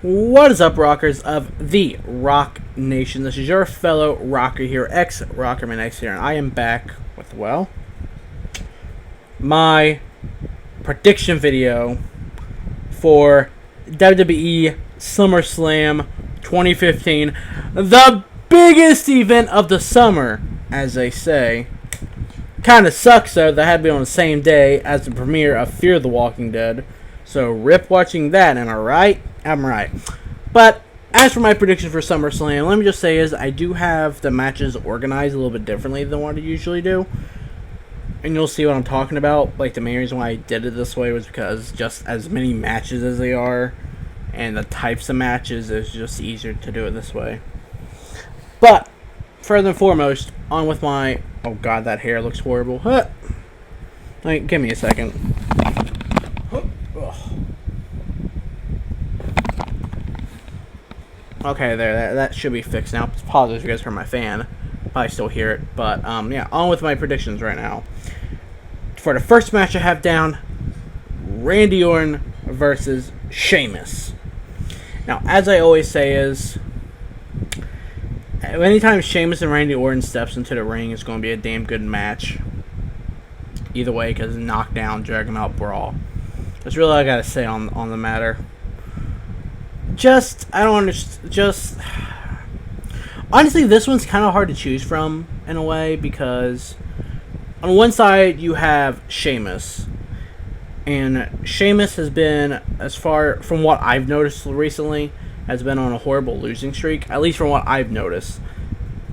What is up, rockers of the Rock Nation? This is your fellow rocker here, ex-Rockerman X here, and I am back with, well, my prediction video for WWE SummerSlam 2015, the biggest event of the summer, as they say. Kinda sucks, though, that had to be on the same day as the premiere of Fear the Walking Dead. So, rip watching that, am I right? I'm right. But, as for my prediction for SummerSlam, let me just say is, I do have the matches organized a little bit differently than what I usually do. And you'll see what I'm talking about. Like, the main reason why I did it this way was because just as many matches as they are, and the types of matches, it's just easier to do it this way. But, further and foremost, on with my... Oh god, that hair looks horrible. Huh. Like, give me a second. Okay, there, that should be fixed now. Apologies if you guys heard my fan. Probably still hear it. But, yeah, on with my predictions right now. For the first match I have down, Randy Orton versus Sheamus. Now, as I always say is, anytime Sheamus and Randy Orton steps into the ring, it's going to be a damn good match. Either way, because knockdown, drag him out brawl. That's really all I got to say on the matter. I don't understand, honestly, this one's kind of hard to choose from, in a way, because on one side, you have Sheamus, and Sheamus has been, as far from what I've noticed recently, has been on a horrible losing streak, at least from what I've noticed.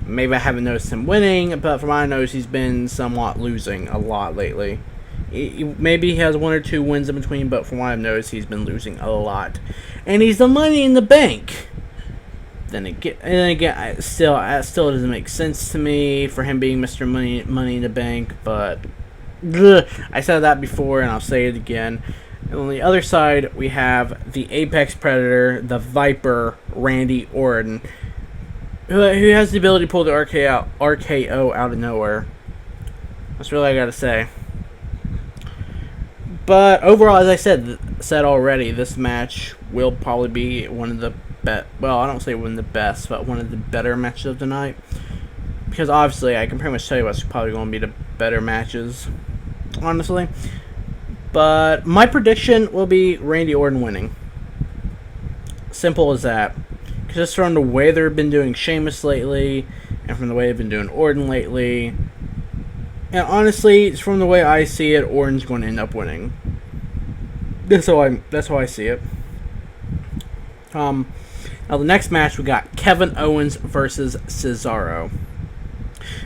Maybe I haven't noticed him winning, but from what I noticed, he's been somewhat losing a lot lately. Maybe he has one or two wins in between, but from what I've noticed, he's been losing a lot. And he's the Money in the Bank. Then again, it still doesn't make sense to me for him being Mr. Money in the Bank. But I said that before, and I'll say it again. And on the other side, we have the Apex Predator, the Viper, Randy Orton, who has the ability to pull the RKO out of nowhere. That's really all I gotta say. But overall, as I said already, this match will probably be one of the well, I don't say one of the best, but one of the better matches of the night. Because obviously, I can pretty much tell you what's probably going to be the better matches, honestly. But my prediction will be Randy Orton winning. Simple as that. Just from the way they've been doing Sheamus lately, and from the way they've been doing Orton lately. And honestly, from the way I see it, Orton's going to end up winning. That's how I see it. Now the next match, we got Kevin Owens versus Cesaro.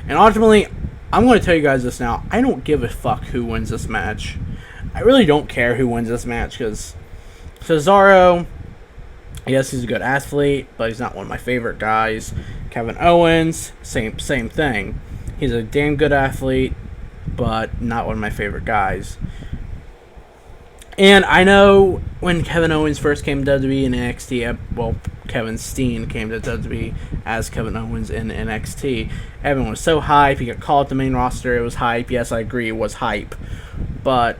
And ultimately, I'm going to tell you guys this now. I don't give a fuck who wins this match. I really don't care who wins this match, because Cesaro, yes, he's a good athlete, but he's not one of my favorite guys. Kevin Owens, same thing. He's a damn good athlete, but not one of my favorite guys. And I know when Kevin Owens first came to WWE in NXT, well, Kevin Steen came to WWE as Kevin Owens in NXT. Everyone was so hype. He got called to the main roster. It was hype. Yes, I agree, it was hype. But,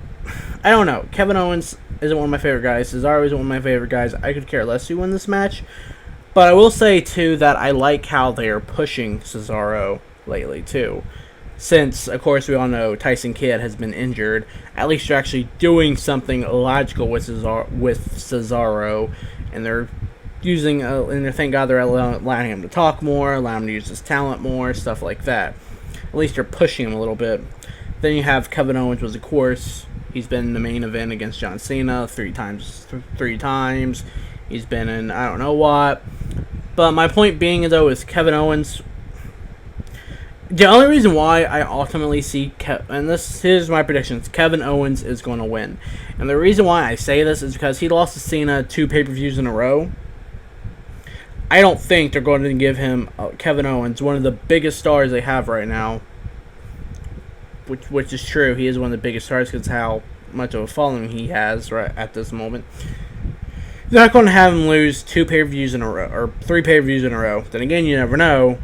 I don't know. Kevin Owens isn't one of my favorite guys. Cesaro isn't one of my favorite guys. I could care less who won this match. But I will say, too, that I like how they are pushing Cesaro lately, too. Since, of course, we all know Tyson Kidd has been injured, at least they're actually doing something logical with Cesaro, and they're using, and thank God they're allowing him to talk more, allowing him to use his talent more, stuff like that. At least they're pushing him a little bit. Then you have Kevin Owens, was, of course, he's been in the main event against John Cena three times. He's been in I don't know what. But my point being, though, is Kevin Owens... The only reason why I ultimately see here's my predictions, Kevin Owens is going to win. And the reason why I say this is because he lost to Cena 2 pay-per-views in a row. I don't think they're going to give him Kevin Owens, one of the biggest stars they have right now. Which is true. He is one of the biggest stars because how much of a following he has right at this moment. They're not going to have him lose 2 pay-per-views in a row, or 3 pay-per-views in a row. Then again, you never know.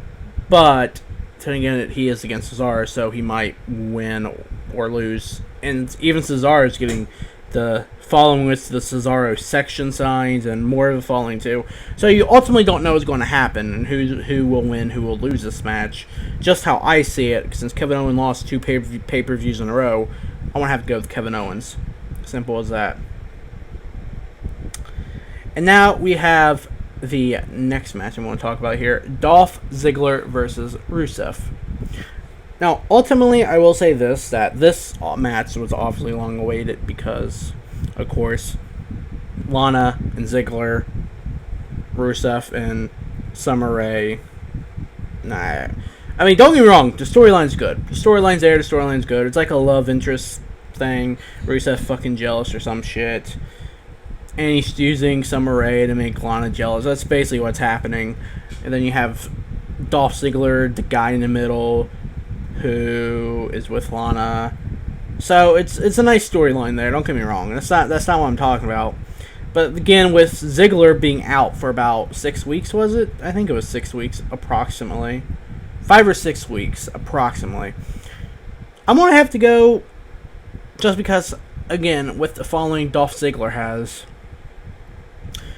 But then again, he is against Cesaro, so he might win or lose. And even Cesaro is getting the following with the Cesaro section signs and more of the following too. So you ultimately don't know what's going to happen and who will win, who will lose this match. Just how I see it, since Kevin Owens lost 2 pay-per-views in a row, I want to have to go with Kevin Owens. Simple as that. And now we have the next match I want to talk about here. Dolph Ziggler versus Rusev. Now, ultimately, I will say this, that this match was awfully long awaited because, of course, Lana and Ziggler, Rusev and Summer Rae. Nah. I mean, don't get me wrong, the storyline's good. The storyline's there, the storyline's good. It's like a love interest thing. Rusev fucking jealous or some shit. And he's using Summer Rae to make Lana jealous. That's basically what's happening. And then you have Dolph Ziggler, the guy in the middle, who is with Lana. So it's a nice storyline there. Don't get me wrong. That's not what I'm talking about. But again, with Ziggler being out for about 6 weeks, was it? I think it was 6 weeks, approximately. 5 or 6 weeks, approximately. I'm gonna have to go just because, again, with the following Dolph Ziggler has.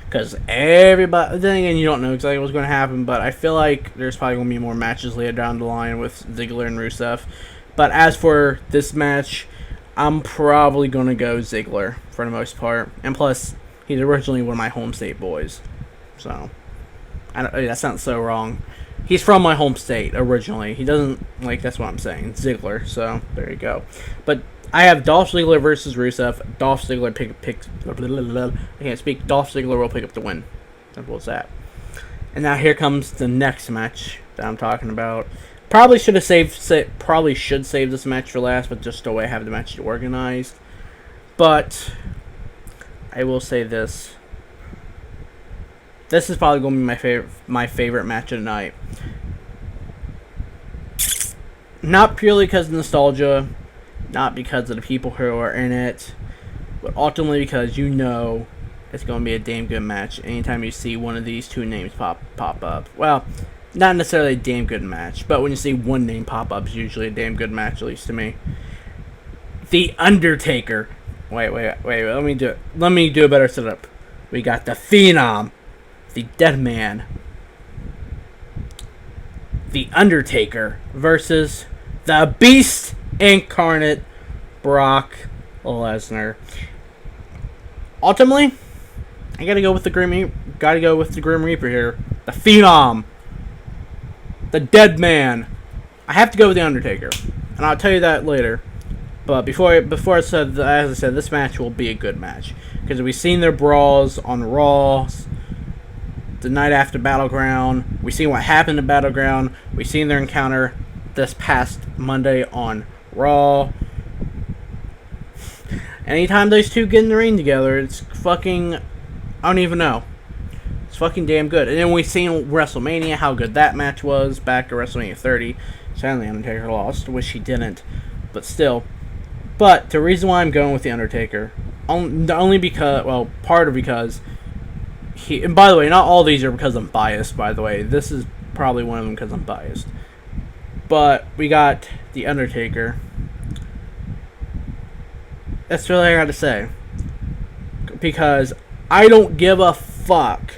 Because everybody, then again, you don't know exactly what's going to happen, but I feel like there's probably going to be more matches later down the line with Ziggler and Rusev. But as for this match, I'm probably going to go Ziggler for the most part. And plus, he's originally one of my home state boys. So, that sounds so wrong. He's from my home state originally. He doesn't, that's what I'm saying, Ziggler. So, there you go. But I have Dolph Ziggler versus Rusev. Dolph Ziggler picks. I can't speak. Dolph Ziggler will pick up the win. Simple as that. And now here comes the next match that I'm talking about. Probably should save this match for last, but just the way I have the match organized. But I will say this. This is probably going to be my favorite match of the night. Not purely because of nostalgia. Not because of the people who are in it, but ultimately because you know it's going to be a damn good match anytime you see one of these two names pop up. Well, not necessarily a damn good match, but when you see one name pop up, it's usually a damn good match, at least to me. The Undertaker. Wait, let me do it. Let me do a better setup. We got the Phenom, the Dead Man, the Undertaker versus the Beast Incarnate, Brock Lesnar. Ultimately, I gotta go with the Grim Reaper here. The Phenom, the Dead Man. I have to go with the Undertaker, and I'll tell you that later. But before I said, as I said, this match will be a good match because we've seen their brawls on Raw the night after Battleground. We've seen what happened at Battleground. We've seen their encounter this past Monday on Raw. Anytime those two get in the ring together, it's fucking, I don't even know. It's fucking damn good. And then we've seen WrestleMania, how good that match was back to WrestleMania 30. Sadly, Undertaker lost. Wish he didn't. But still. But the reason why I'm going with the Undertaker, only because, well, part of because he, and by the way, not all these are because I'm biased, by the way. This is probably one of them because I'm biased. But we got the Undertaker. That's really all I got to say. Because I don't give a fuck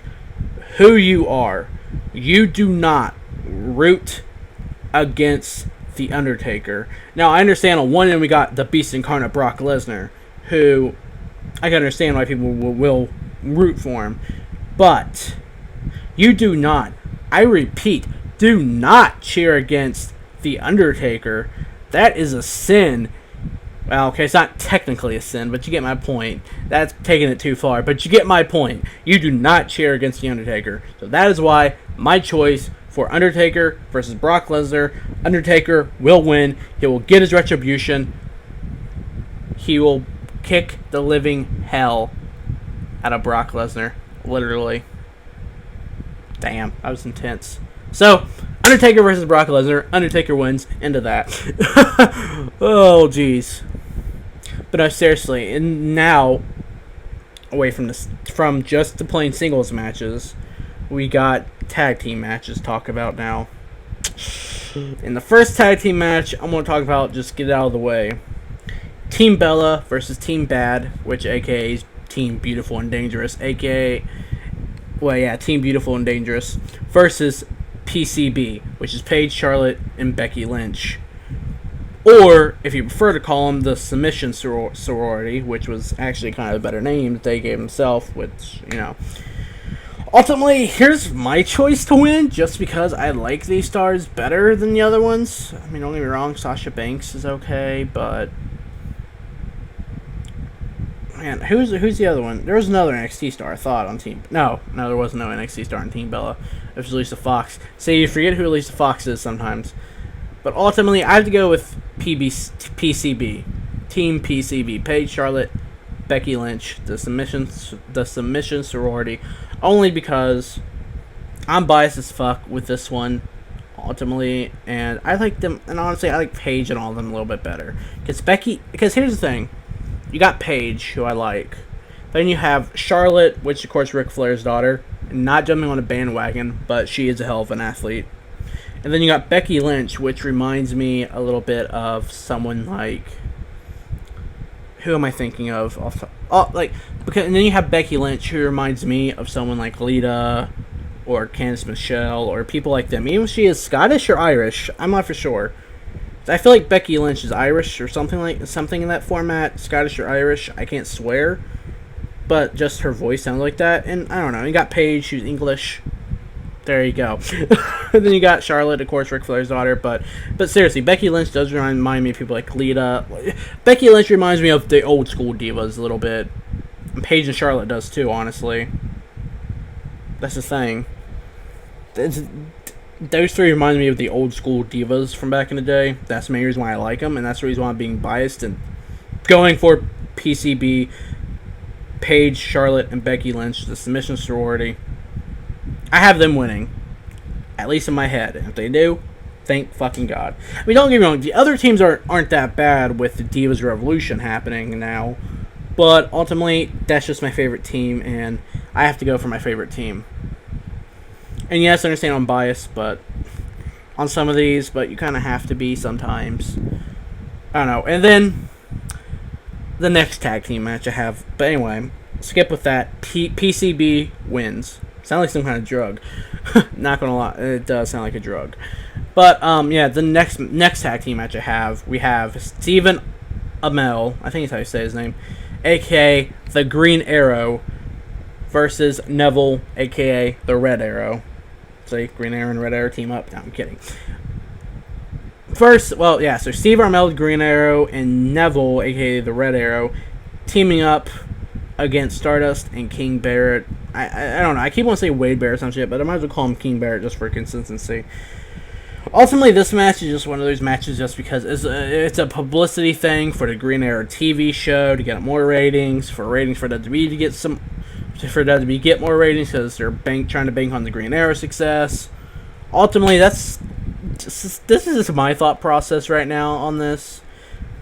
who you are. You do not root against the Undertaker. Now, I understand on one end we got the Beast Incarnate Brock Lesnar, who I can understand why people will root for him. But you do not, I repeat, do not cheer against the Undertaker. That is a sin. Well, okay, it's not technically a sin, but you get my point. That's taking it too far, but you get my point. You do not cheer against the Undertaker. So that is why my choice for Undertaker versus Brock Lesnar. Undertaker will win. He will get his retribution. He will kick the living hell out of Brock Lesnar. Literally. Damn, that was intense. So, Undertaker versus Brock Lesnar. Undertaker wins. Into that. Oh, jeez. But no, seriously. And now, away from just the plain singles matches, we got tag team matches to talk about now. In the first tag team match, I'm going to talk about, just get it out of the way, Team Bella versus Team B.A.D, which aka is Team Beautiful and Dangerous, aka, well, yeah, Team Beautiful and Dangerous, versus PCB, which is Paige, Charlotte, and Becky Lynch. Or, if you prefer to call them, the Submission Sorority, which was actually kind of a better name that they gave themselves, which, you know. Ultimately, here's my choice to win, just because I like these stars better than the other ones. I mean, don't get me wrong, Sasha Banks is okay, but... Man, who's the other one? There was another NXT star, I thought, on Team... No, there was no NXT star on Team Bella. It was Lisa Fox. See, you forget who Lisa Fox is sometimes. But ultimately, I have to go with PCB. Team PCB. Paige, Charlotte, Becky Lynch, the submission sorority. Only because I'm biased as fuck with this one, ultimately. And I like them, and honestly, I like Paige and all of them a little bit better. Because here's the thing. You got Paige, who I like. Then you have Charlotte, which of course Ric Flair's daughter. Not jumping on a bandwagon, but she is a hell of an athlete. And then you got Becky Lynch, which reminds me a little bit of someone like... Who am I thinking of? And then you have Becky Lynch, who reminds me of someone like Lita or Candice Michelle or people like them. Even if she is Scottish or Irish, I'm not for sure. I feel like Becky Lynch is Irish or something in that format, Scottish or Irish. I can't swear, but just her voice sounds like that. And I don't know. You got Paige, who's English. There you go. And then you got Charlotte, of course, Ric Flair's daughter. But seriously, Becky Lynch does remind me of people like Lita. Becky Lynch reminds me of the old school divas a little bit. And Paige and Charlotte does too, honestly. That's the thing. Those three remind me of the old school divas from back in the day. That's the main reason why I like them, and that's the reason why I'm being biased and going for PCB, Paige, Charlotte, and Becky Lynch, the submission sorority. I have them winning, at least in my head. If they do, thank fucking God. I mean, don't get me wrong, the other teams aren't that bad with the Divas Revolution happening now, but ultimately, that's just my favorite team, and I have to go for my favorite team. And yes, I understand I'm biased, but on some of these, but you kind of have to be sometimes. I don't know. And then the next tag team match I have, but anyway, skip with that. PCB wins. Sound like some kind of drug. Not gonna lie, it does sound like a drug. But yeah, the next tag team match we have Stephen Amell, I think that's how you say his name, aka the Green Arrow, versus Neville, aka the Red Arrow. See, Green Arrow and Red Arrow team up. No, I'm kidding. First, well, yeah, so Steve Amell, Green Arrow, and Neville, aka the Red Arrow, teaming up against Stardust and King Barrett. I don't know. I keep wanting to say Wade Barrett or some shit, but I might as well call him King Barrett just for consistency. Ultimately, this match is just one of those matches just because it's a publicity thing for the Green Arrow TV show to get more ratings, for WWE to get WWE get more ratings because they're trying to bank on the Green Arrow success. Ultimately, this is my thought process right now on this,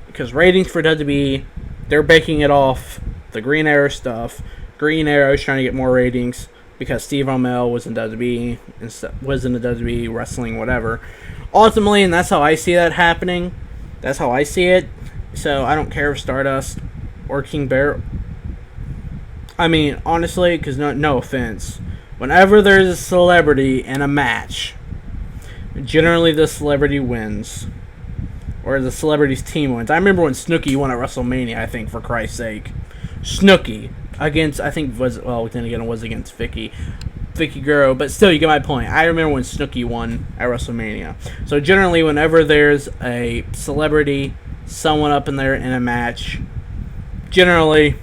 because ratings for WWE, they're banking it off the Green Arrow stuff. Green Arrow's trying to get more ratings because Steve Amell was in WWE and was in the WWE wrestling, whatever. Ultimately, and that's how I see that happening. That's how I see it. So I don't care if Stardust or King Barrett. I mean, honestly, because no offense, whenever there's a celebrity in a match, generally the celebrity wins, or the celebrity's team wins. I remember when Snooki won at WrestleMania, I think, for Christ's sake. Snooki against, I think, then again, it was against Vicky Guerrero, but still, you get my point. I remember when Snooki won at WrestleMania. So generally, whenever there's a celebrity, someone up in there in a match, generally,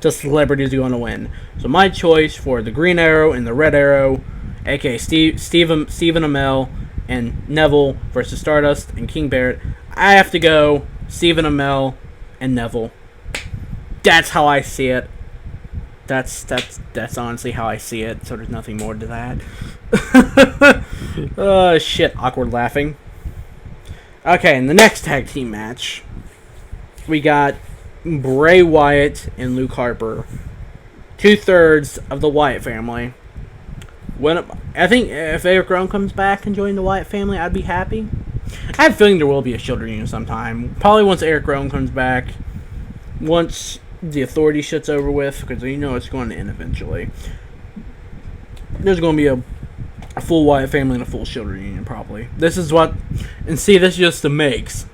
the celebrities are going to win. So my choice for the Green Arrow and the Red Arrow, aka Stephen Amell and Neville versus Stardust and King Barrett, I have to go Stephen Amell and Neville. That's how I see it. That's honestly how I see it. So there's nothing more to that. Shit, awkward laughing. Okay, in the next tag team match, we got Bray Wyatt and Luke Harper, 2/3 of the Wyatt family. I think if Eric Rowan comes back and joins the Wyatt family, I'd be happy. I have a feeling there will be a Shield reunion sometime. Probably once Eric Rowan comes back. Once the Authority shit's over with, because you know it's going to end eventually. There's going to be a full Wyatt family and a full Shield reunion, probably. This is what... And see, this is just the makes.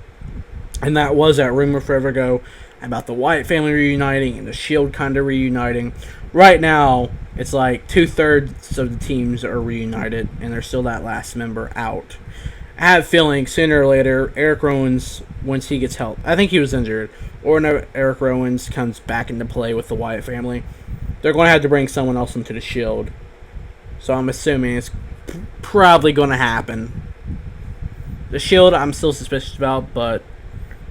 And that was that rumor forever ago about the Wyatt family reuniting and the Shield kind of reuniting. Right now, it's like 2/3 of the teams are reunited, and there's still that last member out. I have a feeling sooner or later, Eric Rowan's, once he gets help, I think he was injured, or no, Eric Rowan's comes back into play with the Wyatt family, they're going to have to bring someone else into the Shield. So I'm assuming it's probably going to happen. The Shield, I'm still suspicious about, but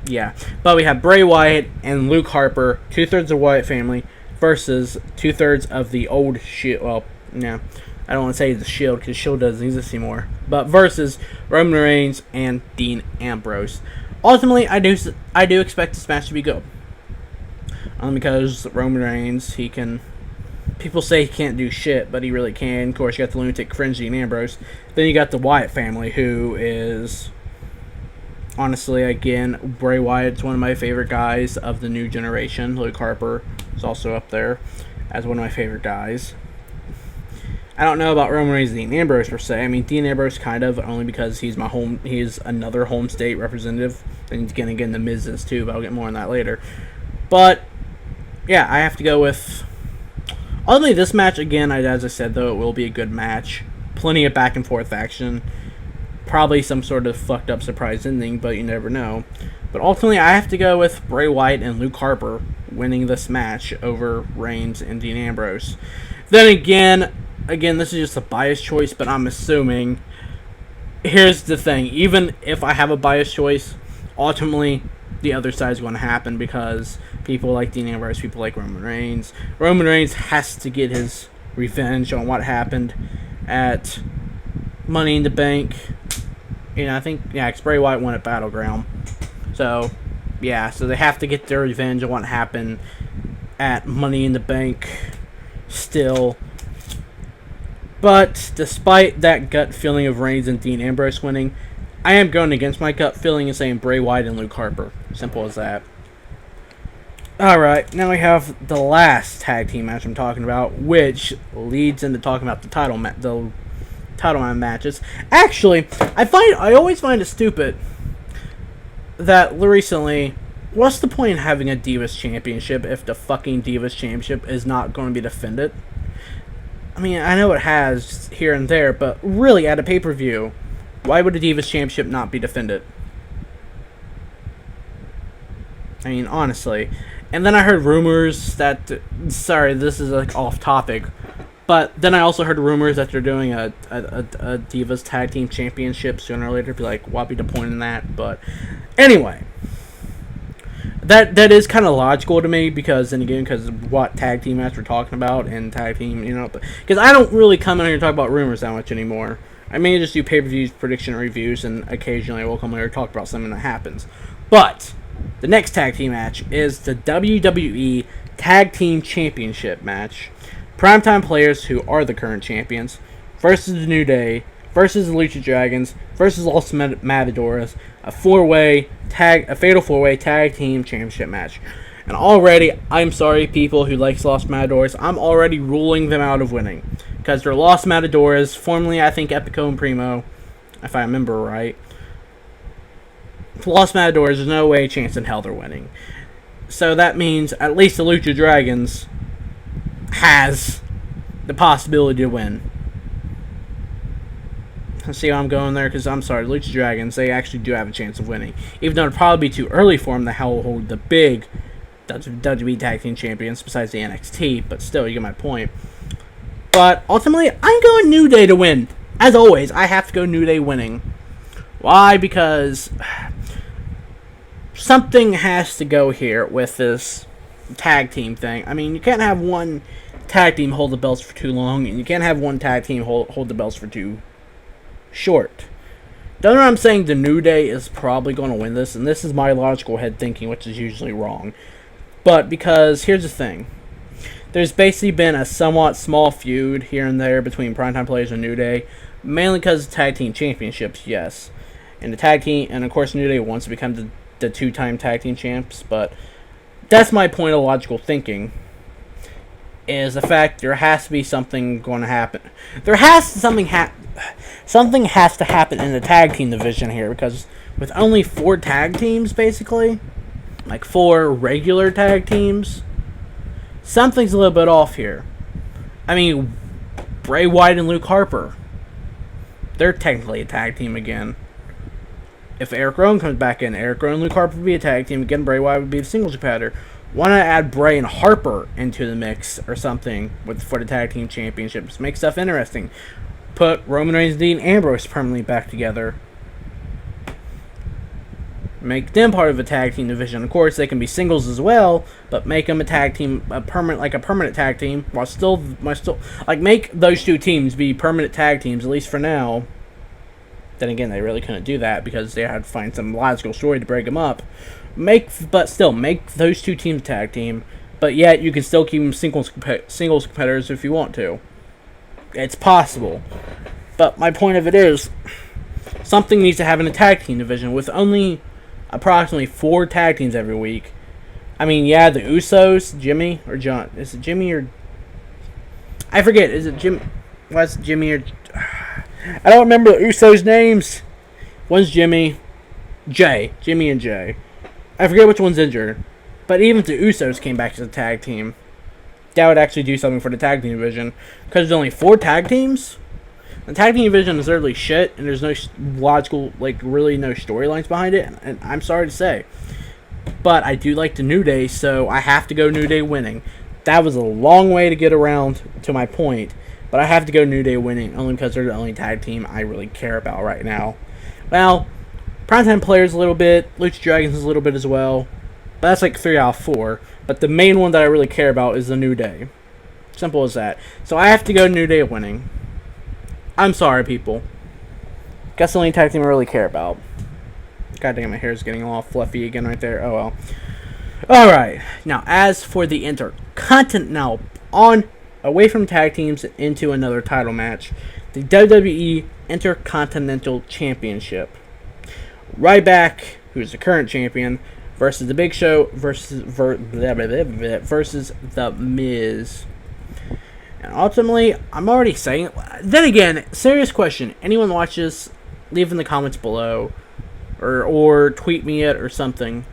yeah. But we have Bray Wyatt and Luke Harper, 2/3 of Wyatt family, versus 2/3 of the old Shield. Well, yeah, I don't want to say the Shield because Shield doesn't exist anymore. But versus Roman Reigns and Dean Ambrose. Ultimately, I do expect this match to be good. Because Roman Reigns, he can. People say he can't do shit, but he really can. Of course, you got the lunatic fringe Dean Ambrose. Then you got the Wyatt family, who is. Honestly, again, Bray Wyatt's one of my favorite guys of the new generation. Luke Harper is also up there as one of my favorite guys. I don't know about Roman Reigns and Dean Ambrose per se. I mean, Dean Ambrose kind of, only because he's another home state representative. And he's gonna get in the Miz's too, but I'll get more on that later. But yeah, I have to go with. Ultimately, this match again, as I said though, it will be a good match. Plenty of back and forth action. Probably some sort of fucked up surprise ending, but you never know. But ultimately, I have to go with Bray Wyatt and Luke Harper winning this match over Reigns and Dean Ambrose. Then again, this is just a biased choice, but I'm assuming. Here's the thing: even if I have a biased choice, ultimately the other side is going to happen because people like Dean Ambrose, people like Roman Reigns. Roman Reigns has to get his revenge on what happened at Money in the Bank. You know, I think, yeah, because Bray Wyatt won at Battleground. So, yeah, so they have to get their revenge on what happened at Money in the Bank still. But, despite that gut feeling of Reigns and Dean Ambrose winning, I am going against my gut feeling and saying Bray Wyatt and Luke Harper. Simple as that. Alright, now we have the last tag team match I'm talking about, which leads into talking about the title matches. Actually, I always find it stupid that recently, what's the point in having a Divas Championship if the fucking Divas Championship is not going to be defended? I mean, I know it has here and there, but really, at a pay-per-view, why would a Divas Championship not be defended? I mean, honestly. And then I heard rumors that, sorry, this is like off topic, but then I also heard rumors that they're doing a Divas Tag Team Championship sooner or later. Be like, what be the point in that? But anyway, that is kind of logical to me because then again, because what tag team match we're talking about and tag team, you know, because I don't really come in here and talk about rumors that much anymore. I mainly just do pay-per-views, prediction reviews, and occasionally I will come here and talk about something that happens. But the next tag team match is the WWE Tag Team Championship match. Primetime players who are the current champions versus the New Day versus the Lucha Dragons versus Los Matadores, a fatal four-way tag team championship match. And already, I'm sorry, people who like Los Matadores, I'm already ruling them out of winning because they're Los Matadores, formerly I think Epico and Primo, if I remember right. Los Matadores, there's no way, chance in hell they're winning. So that means at least the Lucha Dragons has the possibility to win. See how I'm going there? Because I'm sorry, the Lucha Dragons, they actually do have a chance of winning. Even though it'd probably be too early for them to hold the big WWE Tag Team Champions besides the NXT, but still, you get my point. But ultimately, I'm going New Day to win. As always, I have to go New Day winning. Why? Because something has to go here with this tag team thing. I mean, you can't have one tag team hold the belts for too long, and you can't have one tag team hold the belts for too short. Don't know what I'm saying? The New Day is probably going to win this, and this is my logical head thinking, which is usually wrong. But because, here's the thing. There's basically been a somewhat small feud here and there between Primetime Players and New Day, mainly because of tag team championships, yes. in the tag team, and of course New Day wants to become the 2-time tag team champs, but that's my point of logical thinking, is the fact there has to be something going to happen. Something has to happen in the tag team division here, because with only 4 tag teams, basically, like 4 regular tag teams, something's a little bit off here. I mean, Bray Wyatt and Luke Harper, they're technically a tag team again. If Eric Rowan comes back in, Eric Rowan and Luke Harper would be a tag team again. Bray Wyatt would be the singles competitor. Why not add Bray and Harper into the mix or something for the tag team championships? Make stuff interesting. Put Roman Reigns, Dean, Ambrose permanently back together. Make them part of a tag team division. Of course, they can be singles as well, but make them a tag team, a permanent tag team, while still make those 2 teams be permanent tag teams, at least for now. Then again, they really couldn't do that because they had to find some logical story to break them up. But still, make those 2 teams tag team, but yet you can still keep them singles competitors if you want to. It's possible. But my point of it is, something needs to happen in a tag team division with only approximately 4 tag teams every week. I mean, yeah, the Usos, Jimmy or John. Is it Jimmy or... I forget. Is it Jim? What's Jimmy or... I don't remember the Usos' names. One's Jimmy. Jimmy and Jay. I forget which one's injured. But even if the Usos came back to the tag team, that would actually do something for the tag team division. Because there's only 4 tag teams. The tag team division is literally shit, and there's no logical, really no storylines behind it, and I'm sorry to say. But I do like the New Day, so I have to go New Day winning. That was a long way to get around to my point, but I have to go New Day winning, only because they're the only tag team I really care about right now. Well, Primetime Players a little bit, Lucha Dragons a little bit as well, but that's like 3 out of 4. But the main one that I really care about is the New Day. Simple as that. So I have to go New Day winning. I'm sorry, people. Guess the only tag team I really care about. God damn, my hair's getting all fluffy again right there. Oh well. Alright. Now, as for the Intercontinental, away from tag teams into another title match, the WWE Intercontinental Championship. Ryback, who's the current champion, versus The Big Show versus The Miz. And ultimately, I'm already saying... Then again, serious question. Anyone watch this, leave in the comments below. Or tweet me it or something.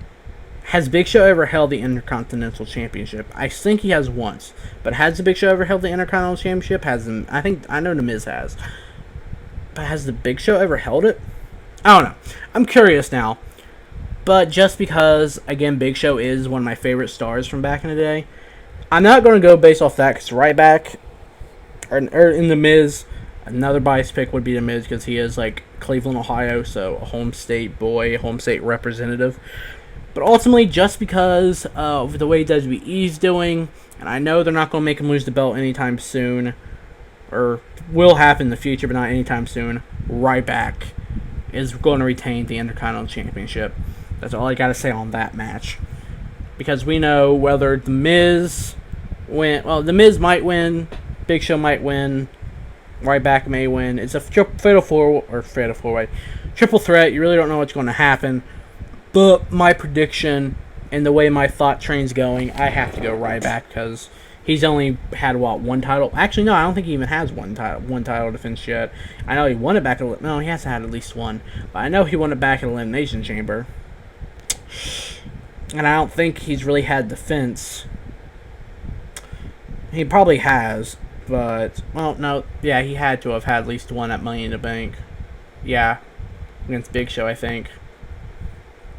Has Big Show ever held the Intercontinental Championship? I think he has once. But has the Big Show ever held the Intercontinental Championship? I know The Miz has. But has the Big Show ever held it? I don't know. I'm curious now. But just because, again, Big Show is one of my favorite stars from back in the day, I'm not going to go based off that, because Ryback, or in The Miz, another biased pick would be The Miz, because he is, Cleveland, Ohio, so a home state boy, home state representative. But ultimately, just because of the way WWE's doing, and I know they're not going to make him lose the belt anytime soon, or will happen in the future, but not anytime soon, Ryback is going to retain the Intercontinental Championship. That's all I got to say on that match. Because we know whether The Miz The Miz might win, Big Show might win, Ryback may win. It's a triple threat. You really don't know what's going to happen. But my prediction and the way my thought train's going, I have to go Ryback, because he's only had, one title? Actually, no, I don't think he even has one title defense yet. I know he won it back at... No, he has had at least one. But I know he won it back at Elimination Chamber. And I don't think he's really had defense. He probably has, but... Well, no. Yeah, he had to have had at least one at Money in the Bank. Yeah. Against Big Show, I think.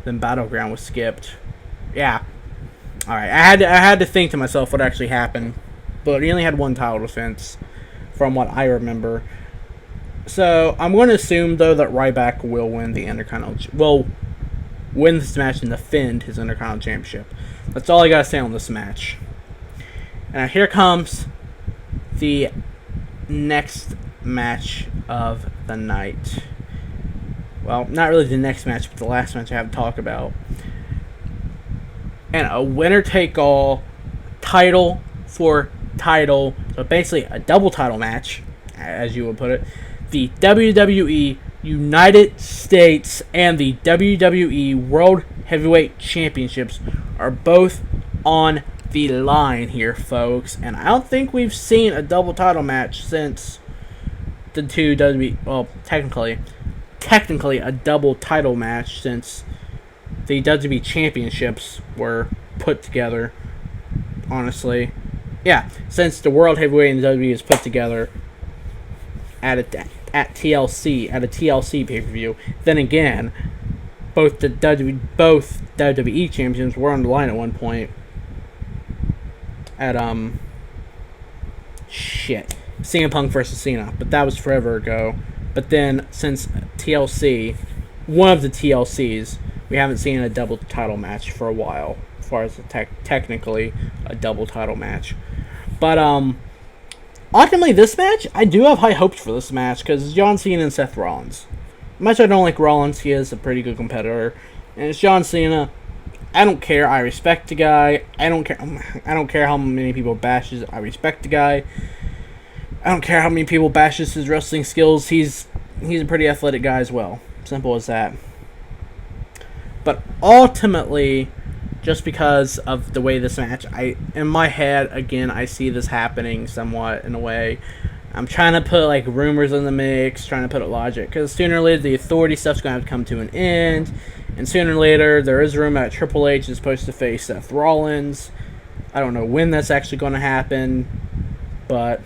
Then Battleground was skipped. Yeah. Alright, I had to think to myself what actually happened. But he only had one title defense, from what I remember. So, I'm going to assume, though, that Ryback will win the Intercontinental... Will win this match and defend his Intercontinental Championship. That's all I gotta say on this match. And here comes the next match of the night. Well, not really the next match, but the last match I have to talk about. And a winner-take-all, title for title, so basically a double title match, as you would put it. The WWE United States and the WWE World Heavyweight Championships are both on the line here, folks. And I don't think we've seen a double title match since the two WWE... Well, technically a double title match since the WWE Championships were put together. Honestly. Yeah, since the World Heavyweight and the WWE is put together at TLC, at a TLC pay-per-view. Then again, both WWE champions were on the line at one point at CM Punk versus Cena, but that was forever ago. But then since TLC, one of the TLCs, we haven't seen a double title match for a while, as far as technically a double title match. But ultimately, this match, I do have high hopes for this match because it's John Cena and Seth Rollins. Much I don't like Rollins, he is a pretty good competitor, and it's John Cena. I don't care. I respect the guy. I don't care how many people bashes. I respect the guy. I don't care how many people bashes his wrestling skills. He's a pretty athletic guy as well. Simple as that. But ultimately, just because of the way this match, in my head, again, I see this happening somewhat in a way. I'm trying to put like rumors in the mix, trying to put logic, because sooner or later the authority stuff's going to have to come to an end, and sooner or later there is a rumor that Triple H is supposed to face Seth Rollins. I don't know when that's actually going to happen, but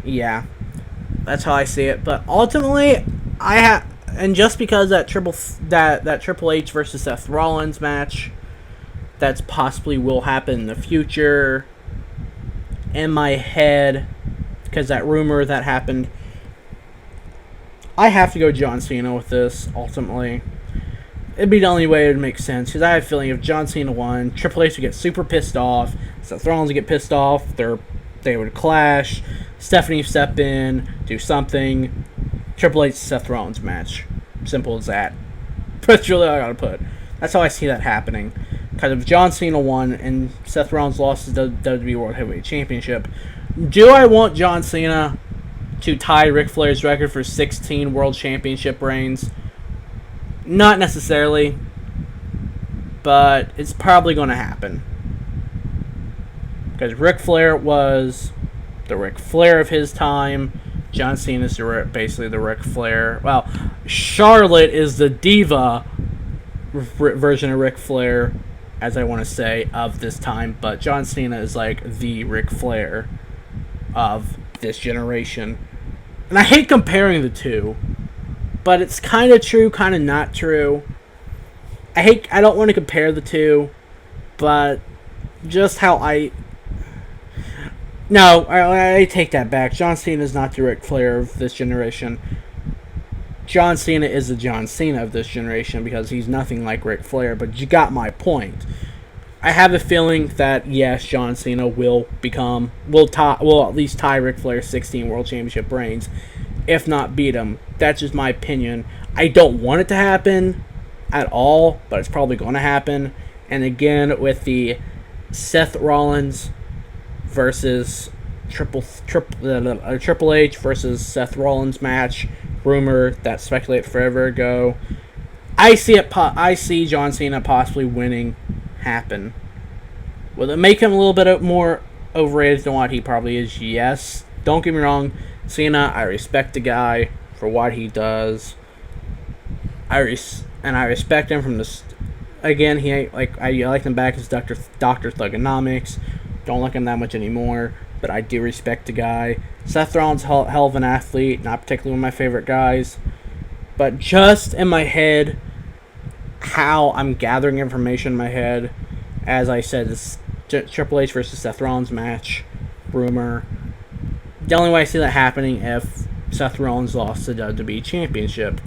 yeah, that's how I see it. But ultimately, and just because that Triple H versus Seth Rollins match, that's possibly will happen in the future, in my head, because that rumor that happened, I have to go John Cena with this, ultimately. It'd be the only way it would make sense, because I have a feeling if John Cena won, Triple H would get super pissed off, Seth Rollins would get pissed off, they would clash, Stephanie would step in, do something, Triple H Seth Rollins match. Simple as that. That's really all I gotta put. That's how I see that happening. Because if John Cena won and Seth Rollins lost the WWE World Heavyweight Championship, do I want John Cena to tie Ric Flair's record for 16 World Championship reigns? Not necessarily, but it's probably going to happen. Because Ric Flair was the Ric Flair of his time. John Cena is basically the Ric Flair. Well, Charlotte is the diva version of Ric Flair, as I want to say, of this time. But John Cena is like the Ric Flair of this generation. And I hate comparing the two, but it's kind of true, kind of not true. I don't want to compare the two, but just how No, I take that back. John Cena is not the Ric Flair of this generation. John Cena is the John Cena of this generation because he's nothing like Ric Flair, but you got my point. I have a feeling that, yes, John Cena will at least tie Ric Flair's 16 World Championship reigns, if not beat him. That's just my opinion. I don't want it to happen at all, but it's probably going to happen. And again, with the Seth Rollins versus Triple H versus Seth Rollins match rumor that speculated forever ago, I see John Cena possibly winning happen. Will it make him a little bit more overrated than what he probably is? Yes. Don't get me wrong, Cena, I respect the guy for what he does. I respect him from the. Again, he ain't I like him back as Dr. Thugonomics. Don't like him that much anymore, but I do respect the guy. Seth Rollins, hell of an athlete, not particularly one of my favorite guys. But just in my head, how I'm gathering information in my head, as I said, this Triple H versus Seth Rollins match rumor. The only way I see that happening if Seth Rollins lost the WWE Championship.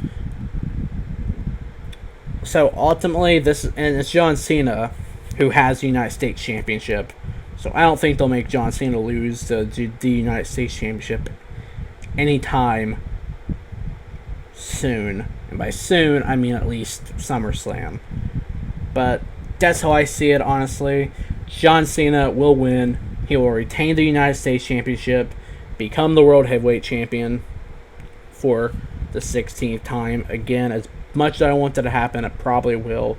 So ultimately, it's John Cena who has the United States Championship. So I don't think they'll make John Cena lose the United States Championship anytime soon. And by soon, I mean at least SummerSlam. But that's how I see it, honestly. John Cena will win. He will retain the United States Championship, become the World Heavyweight Champion for the 16th time. Again, as much as I want that to happen, it probably will.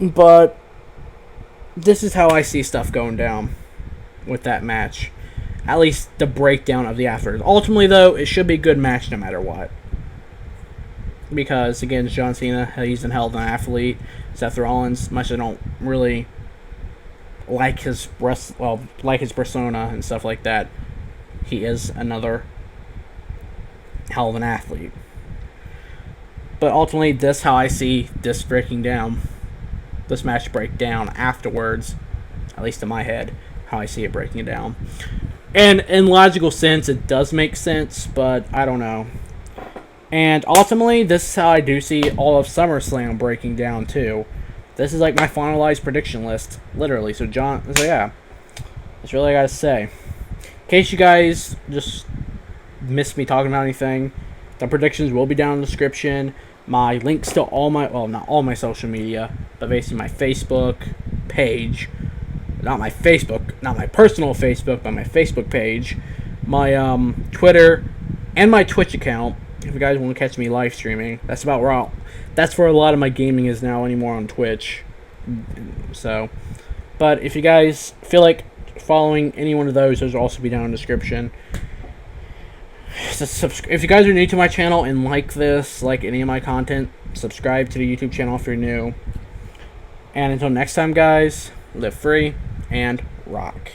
But this is how I see stuff going down with that match. At least the breakdown of the afterwards. Ultimately, though, it should be a good match no matter what. Because, again, it's John Cena. He's an hell of an athlete. Seth Rollins, much as I don't really like his persona and stuff like that, he is another hell of an athlete. But ultimately, this is how I see this breaking down. This match break down afterwards, at least in my head, how I see it breaking down. And in logical sense, it does make sense, but I don't know. And ultimately, this is how I do see all of SummerSlam breaking down too. This is like my finalized prediction list, literally. So yeah, that's really all I gotta say. In case you guys just missed me talking about anything, the predictions will be down in the description. My links to all my, well, not all my social media, but basically my Facebook page. Not my personal Facebook, but my Facebook page. My Twitter, and my Twitch account. If you guys want to catch me live streaming, that's about where that's where a lot of my gaming is now anymore, on Twitch. So, but if you guys feel like following any one of those will also be down in the description. So if you guys are new to my channel and like this, like any of my content, subscribe to the YouTube channel if you're new. And until next time, guys, live free and rock.